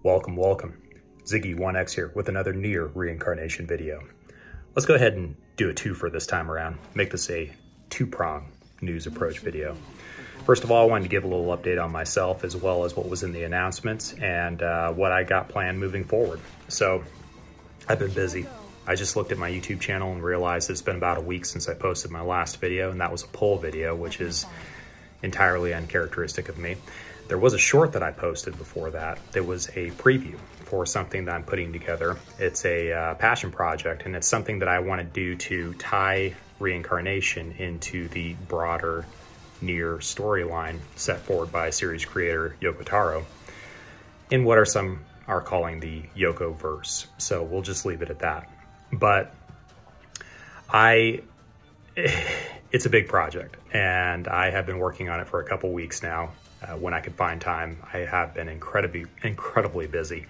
Welcome, welcome. Ziggy1X here with another NieR reincarnation video. Let's go ahead and do a twofer this time around. Make this a two-prong news approach video. First of all, I wanted to give a little update on myself as well as what was in the announcements and what I got planned moving forward. So I've been busy. I just looked at my YouTube channel and realized it's been about a week since I posted my last video, and that was a poll video, which is entirely uncharacteristic of me. There was a short that I posted before that. There was a preview for something that I'm putting together. It's a passion project, and it's something that I want to do to tie reincarnation into the broader NieR storyline set forward by series creator Yoko Taro in what some are calling the Yoko verse. So we'll just leave it at that. But it's a big project, and I have been working on it for a couple weeks now. When I could find time, I have been incredibly busy.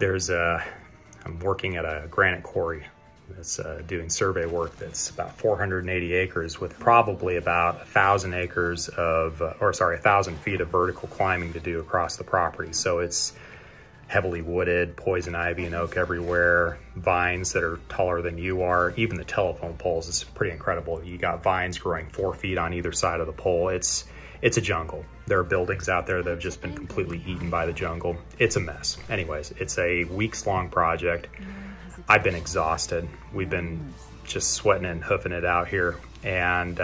I'm working at a granite quarry that's doing survey work that's about 480 acres with probably about 1,000 acres of, 1,000 feet of vertical climbing to do across the property. So it's heavily wooded, poison ivy and oak everywhere, vines that are taller than you are. Even the telephone poles is pretty incredible. You got vines growing 4 feet on either side of the pole. It's a jungle. There are buildings out there that have just been completely eaten by the jungle. It's a mess. Anyways, it's a weeks-long project. I've been exhausted. We've been just sweating and hoofing it out here. And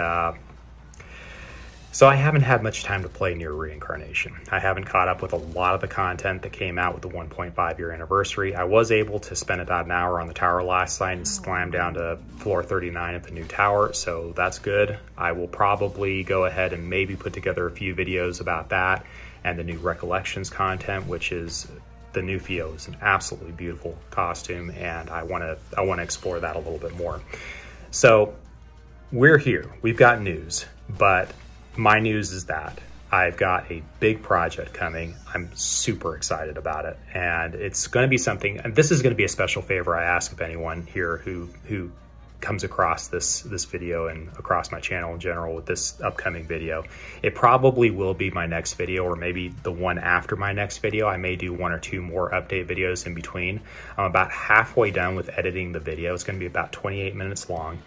so I haven't had much time to play NieR Reincarnation. I haven't caught up with a lot of the content that came out with the 1.5 year anniversary. I was able to spend about an hour on the tower last night and slam down to floor 39 of the new tower, so that's good. I will probably go ahead and maybe put together a few videos about that and the new Recollections content, which is the new Theo is an absolutely beautiful costume, and I want to explore that a little bit more. So we're here. We've got news, but my news is that I've got a big project coming. I'm super excited about it, and it's going to be something, and this is going to be a special favor I ask of anyone here who comes across this video and across my channel in general with this upcoming video. It probably will be my next video, or maybe the one after my next video. I may do 1 or 2 more update videos in between. I'm about halfway done with editing the video. It's going to be about 28 minutes long.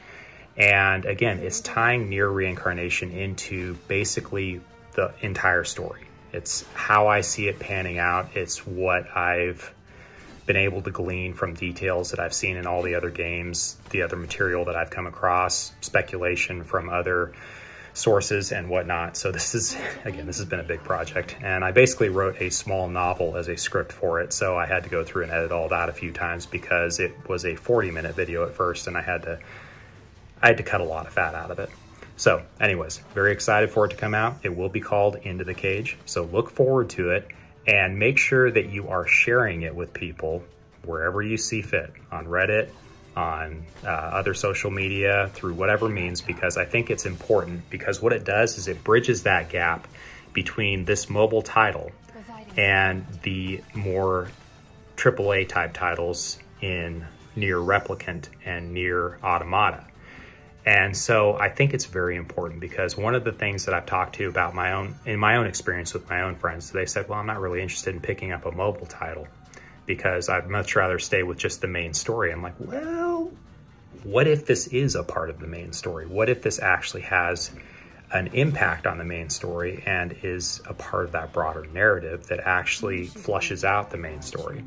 And again, it's tying NieR Reincarnation into basically the entire story. It's how I see it panning out. It's what I've been able to glean from details that I've seen in all the other games, the other material that I've come across, speculation from other sources and whatnot. So this has been a big project. And I basically wrote a small novel as a script for it. So I had to go through and edit all that a few times because it was a 40-minute video at first, and I had to cut a lot of fat out of it. So anyways, very excited for it to come out. It will be called Into the Cage. So look forward to it, and make sure that you are sharing it with people wherever you see fit, on Reddit, on other social media, through whatever means, because I think it's important, because what it does is it bridges that gap between this mobile title and the more AAA type titles in NieR Replicant and NieR Automata. And so I think it's very important, because one of the things that I've talked to about in my own experience with my own friends, they said, well, I'm not really interested in picking up a mobile title because I'd much rather stay with just the main story. I'm like, well, what if this is a part of the main story? What if this actually has an impact on the main story and is a part of that broader narrative that actually flushes out the main story?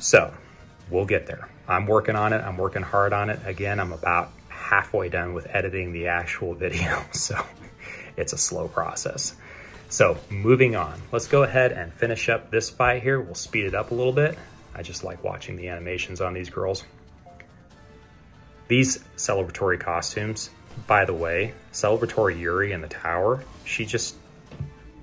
So we'll get there. I'm working on it. I'm working hard on it. Again, I'm about halfway done with editing the actual video, so it's a slow process. So moving on, let's go ahead and finish up this fight here. We'll speed it up a little bit. I just like watching the animations on these girls. These celebratory costumes, by the way, celebratory Yurie in the tower, she just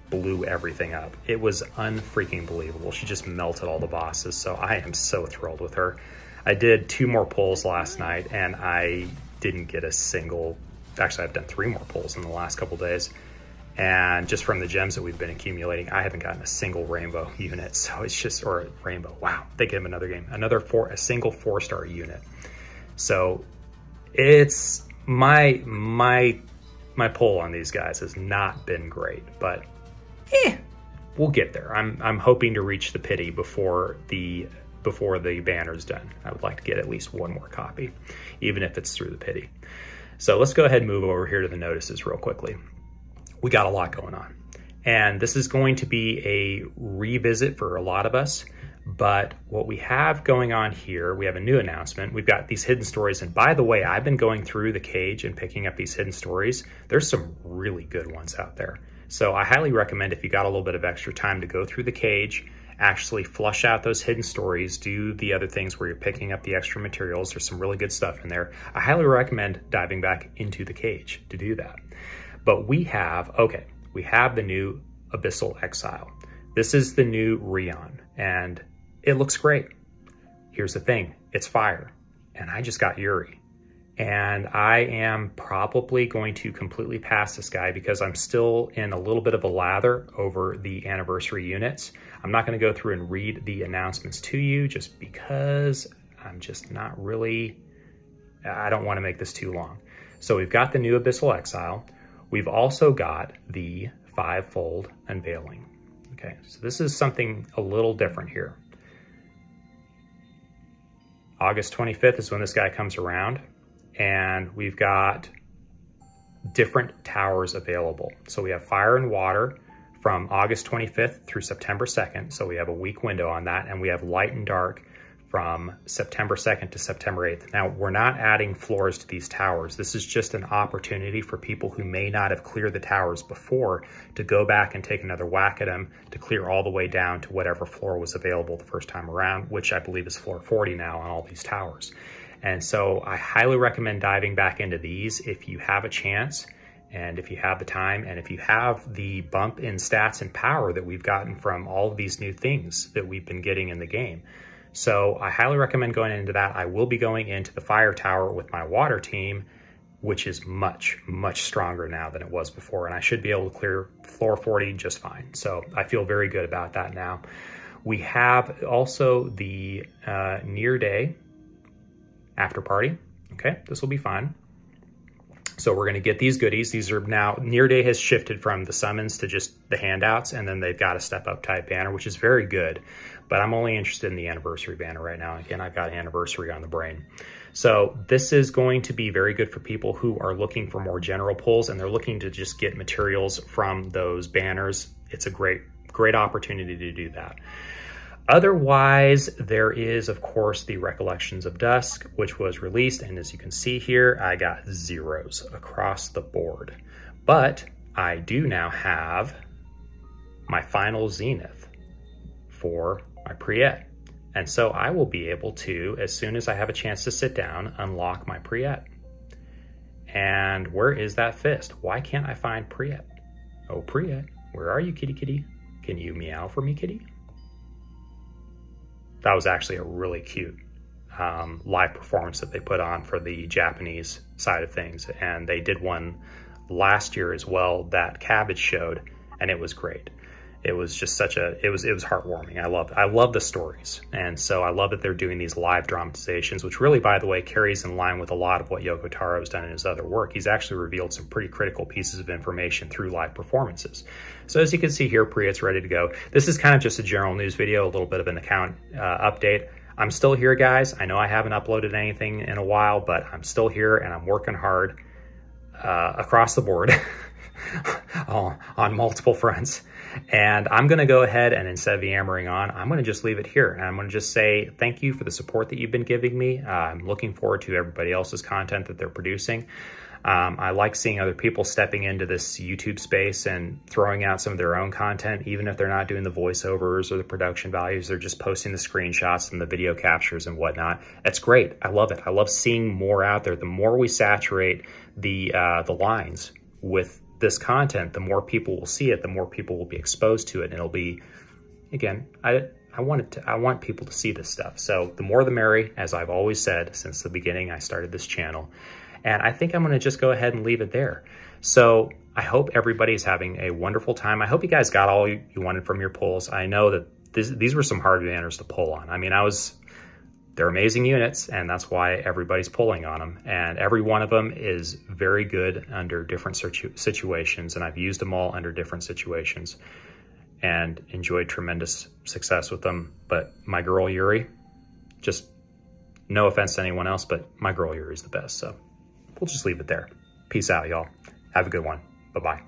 blew everything up. It was unfreaking believable. She just melted all the bosses, so I am so thrilled with her. I did 2 more pulls last night, and I didn't get a single, actually I've done 3 more pulls in the last couple days, and just from the gems that we've been accumulating, I haven't gotten a single rainbow unit. So it's just, or rainbow, wow, they gave him another game, a single 4-star unit. So it's my pull on these guys has not been great, but we'll get there. I'm hoping to reach the pity before the banner's done. I would like to get at least one more copy, even if it's through the pity. So let's go ahead and move over here to the notices real quickly. We got a lot going on. And this is going to be a revisit for a lot of us. But what we have going on here, we have a new announcement. We've got these hidden stories. And by the way, I've been going through the cage and picking up these hidden stories. There's some really good ones out there. So I highly recommend, if you got a little bit of extra time, to go through the cage, actually flush out those hidden stories, do the other things where you're picking up the extra materials. There's some really good stuff in there. I highly recommend diving back into the cage to do that. But we have the new Abyssal Exile. This is the new Rion, and it looks great. Here's the thing, it's fire. And I just got Yurie. And I am probably going to completely pass this guy because I'm still in a little bit of a lather over the anniversary units. I'm not going to go through and read the announcements to you just because I'm just not really, I don't want to make this too long. So we've got the new Abyssal Exile. We've also got the 5-fold unveiling. Okay, so this is something a little different here. August 25th is when this guy comes around, and we've got different towers available. So we have fire and water from August 25th through September 2nd. So we have a week window on that, and we have light and dark from September 2nd to September 8th. Now, we're not adding floors to these towers. This is just an opportunity for people who may not have cleared the towers before to go back and take another whack at them to clear all the way down to whatever floor was available the first time around, which I believe is floor 40 now on all these towers. And so I highly recommend diving back into these if you have a chance, and if you have the time, and if you have the bump in stats and power that we've gotten from all of these new things that we've been getting in the game. So I highly recommend going into that. I will be going into the fire tower with my water team, which is much, much stronger now than it was before. And I should be able to clear floor 40 just fine. So I feel very good about that now. We have also the NieR Day after party. Okay, this will be fun. So we're going to get these goodies. These are now, NieR Day has shifted from the summons to just the handouts, and then they've got a step up type banner, which is very good. But I'm only interested in the anniversary banner right now. Again, I've got anniversary on the brain. So this is going to be very good for people who are looking for more general pulls, and they're looking to just get materials from those banners. It's a great opportunity to do that. Otherwise, there is, of course, the Recollections of Dusk, which was released. And as you can see here, I got zeros across the board. But I do now have my final Zenith for my Priet. And so I will be able to, as soon as I have a chance to sit down, unlock my Priet. And where is that fist? Why can't I find Priet? Oh, Priet, where are you, kitty kitty? Can you meow for me, kitty? That was actually a really cute live performance that they put on for the Japanese side of things. And they did one last year as well that Cabbage showed, and it was great. It was just such a, it was heartwarming. I love the stories. And so I love that they're doing these live dramatizations, which really, by the way, carries in line with a lot of what Yoko Taro's done in his other work. He's actually revealed some pretty critical pieces of information through live performances. So as you can see here, Priet's ready to go. This is kind of just a general news video, a little bit of an account update. I'm still here, guys. I know I haven't uploaded anything in a while, but I'm still here and I'm working hard across the board on multiple fronts. And I'm going to go ahead and instead of yammering on, I'm going to just leave it here. And I'm going to just say thank you for the support that you've been giving me. I'm looking forward to everybody else's content that they're producing. I like seeing other people stepping into this YouTube space and throwing out some of their own content, even if they're not doing the voiceovers or the production values. They're just posting the screenshots and the video captures and whatnot. That's great. I love it. I love seeing more out there. The more we saturate the lines with this content, the more people will see it, the more people will be exposed to it. And it'll be, again, I want people to see this stuff. So the more the merry, as I've always said since the beginning I started this channel. And I think I'm going to just go ahead and leave it there. So I hope everybody's having a wonderful time. I hope you guys got all you wanted from your pulls. I know that these were some hard banners to pull on. I mean, they're amazing units, and that's why everybody's pulling on them. And every one of them is very good under different situations, and I've used them all under different situations. and enjoyed tremendous success with them. But my girl Yurie, just no offense to anyone else, but my girl Yurie is the best. So we'll just leave it there. Peace out, y'all. Have a good one. Bye-bye.